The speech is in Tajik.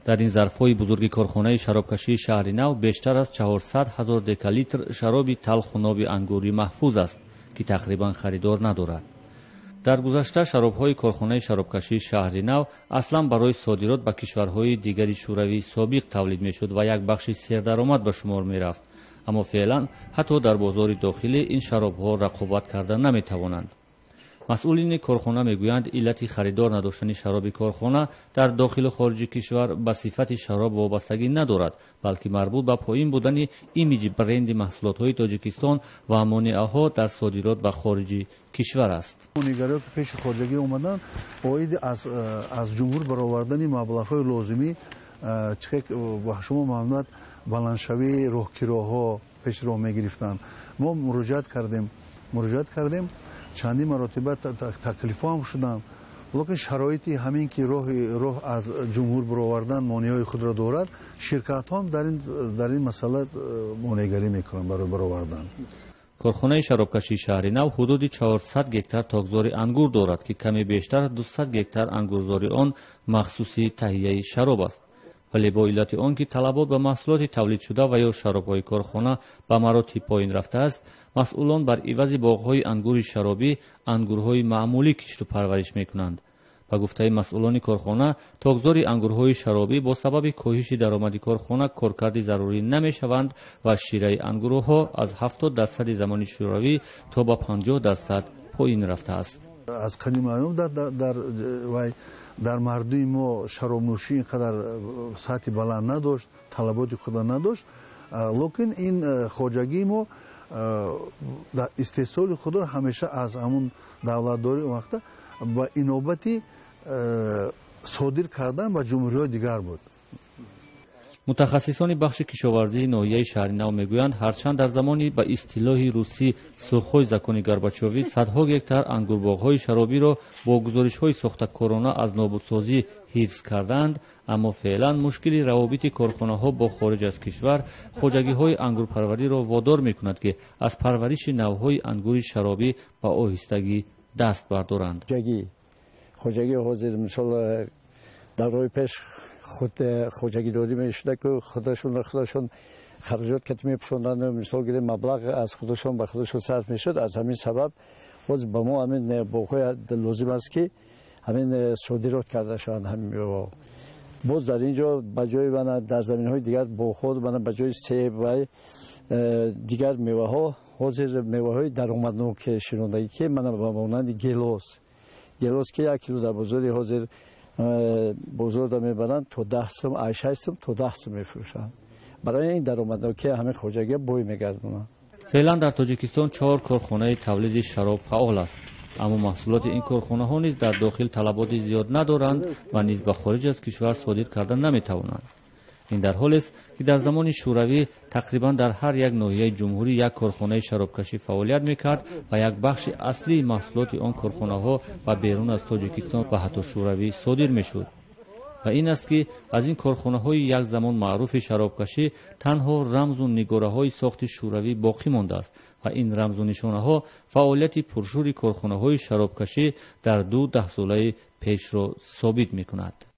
дар ин зарфҳои бузурги корхонаи шаробкашии шаҳри нав бештар аз 400 000 декалитр шароби талху ноби ангурӣ маҳфуз аст ки тақрибан харидор надорад. дар гузашта шаробҳои корхонаи шаробкашии шаҳри нав аслан барои содирот ба кишварҳои дигари шӯравии собиқ тавлид мешуд ва як бахши сердаромад ба шумор мерафт. аммо феълан ҳатто дар бозори дохилӣ ин шаробҳо рақобат карда наметавонанд. масъулини корхона мегӯянд иллати харидор надоштани шароби корхона дар дохилу хориҷи кишвар ба сифати шароб вобастагӣ надорад, балки марбут ба поин будани имиҷи бренди маҳсулотҳои тоҷикистон ва монеаҳо дар содирот ба хориҷи кишвар аст. нигариҳо ки пеши хориҷагӣ омаданд оиди аз ҷумҳур баровардани маблағҳои лозимӣ ба шумо маълумот баландшавии роҳкироҳҳо пеши роҳ мегирифтанд. мо муроҷиат кардем чандин маротиба таклифҳо ҳам шуданд, лекин шароити ҳамин ки роҳ аз ҷумҳур баровардан монеаҳои худро дорад, ширкатҳо ҳам дар ин масъала монегарӣ мекунанд барои баровардан. корхонаи шаробкашии шаҳри нав ҳудуди 400 гектар тогзори ангур дорад ки каме бештар 200 гектар ангурзори он махсуси таҳияи шароб аст. вале бо иллати он ки талабот ба маҳсулоти тавлидшуда ва ё шаробҳои корхона ба маротиб поин рафтааст, масъулон бар ивази боғҳои ангури шаробӣ ангурҳои маъмулӣ кишту парвариш мекунанд. ба гуфтаи масъулони корхона, тогзори ангурҳои шаробӣ бо сабаби коҳиши даромади корхона коркарди зарурӣ намешаванд ва шираи ангурҳо аз 70% замони шӯравӣ то ба 50% поин рафтааст. аз қадим аём дар мардуми мо шаробнӯшӣ инқадар сатҳи баланд надошт, талаботи худа надошт, лекин ин хоҷагии мо истеҳсоли худро ҳамеша аз ҳамун давлатдори он вақта ба инобати содир кардан ба ҷумҳуриҳои дигар буд. мутахассисони бахши кишоварзии ноҳияи шаҳри нав мегӯянд, ҳарчанд дар замони ба истилоҳи русӣ сухҳои закони Горбачёвӣ садҳо гектар ангурбоғҳои шаробиро бо гузоришҳои сохтакорона аз нобудсозӣ ҳифз карданд, аммо феълан мушкили равобити корхонаҳо бо хориҷ аз кишвар хоҷагиҳои ангурпарвариро водор мекунад ки аз парвариши навъҳои ангури шаробӣ ба оҳистагӣ даст бардоранд. хоҷагӣ ҳозир мисол дар роҳи пеш худ хоҷагидорӣ мешуда ки худашон хараҷот кати мепӯшонданд, мисол гирем маблағ аз худашон ба худашон сарф мешуд. аз ҳамин сабаб ҳозир ба мо ҳамин боғҳои лозим аст ки ҳамин содирот карда шаванд. ҳамин меваҳо боз дар ин ҷо ба ҷои мана дар заминҳои дигар боғҳо мана ба ҷои себ ва дигар меваҳо ҳозир меваҳои даромадноки шинодагӣ ки мана ба монанди гелос ки 1 кило дар бозори ҳозир бозорда мебаранд то 10 сум, 6 сум то 10 сум мефурӯшанд. барои ин даромадноки ҳамин хоҷагӣ бой мегардонанд. феълан дар тоҷикистон 4 корхонаи тавлиди шароб фаъол аст, аммо маҳсулоти ин корхонаҳо низ дар дохил талаботи зиёд надоранд ва низ ба хориҷ аз кишвар содир карда наметавонанд. ин дар ҳолест ки дар замони шӯравӣ тақрибан дар ҳар як ноҳияи ҷумҳурӣ як корхонаи шаробкашӣ фаъолият мекард ва як бахши аслии маҳсулоти он корхонаҳо ба берун аз тоҷикистон ва ҳатто шӯравӣ содир мешуд. ва ин аст ки аз ин корхонаҳои як замон маъруфи шаробкашӣ танҳо рамзу нигораҳои сохти шӯравӣ боқӣ мондааст ва ин рамзу нишонаҳо фаъолияти пуршӯри корхонаҳои шаробкашӣ дар 2 даҳсолаи пешро собит мекунад.